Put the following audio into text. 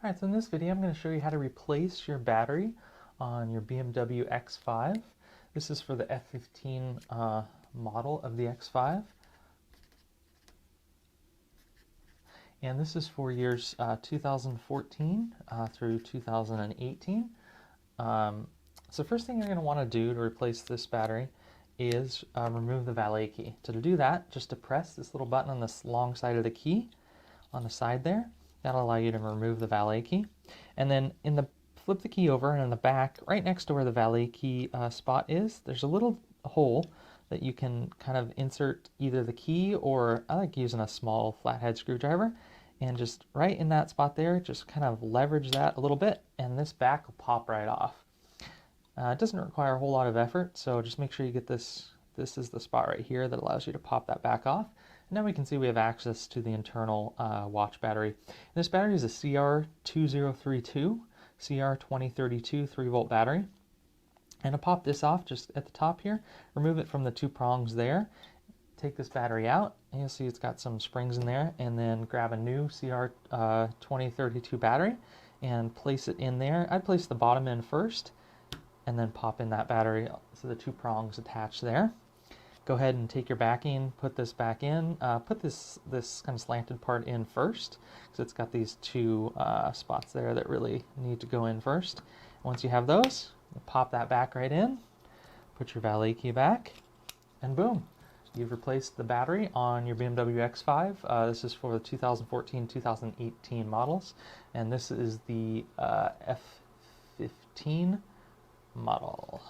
Alright, so in this video I'm going to show you how to replace your battery on your BMW X5. This is for the F15 model of the X5. And this is for years 2014 through 2018. So first thing you're going to want to do to replace this battery is remove the valet key. So to do that, just to press this little button on this long side of the key on the side there. That'll allow you to remove the valet key. And then flip the key over, and in the back, right next to where the valet key spot is, there's a little hole that you can kind of insert either the key, or I like using a small flathead screwdriver, and just right in that spot there, just kind of leverage that a little bit, and this back will pop right off. It doesn't require a whole lot of effort, so just make sure you get this. This is the spot right here that allows you to pop that back off. And now we can see we have access to the internal watch battery. And this battery is a CR2032, CR2032 3-volt battery. And to pop this off just at the top here, remove it from the two prongs there. Take this battery out, and you'll see it's got some springs in there, and then grab a new CR2032 battery and place it in there. I'd place the bottom in first, and then pop in that battery, so the two prongs attached there. Go ahead and take your backing, put this back in, put this kind of slanted part in first, because it's got these two spots there that really need to go in first. Once you have those, pop that back right in, put your valet key back, and boom, you've replaced the battery on your BMW X5. This is for the 2014-2018 models, and this is the F15 model.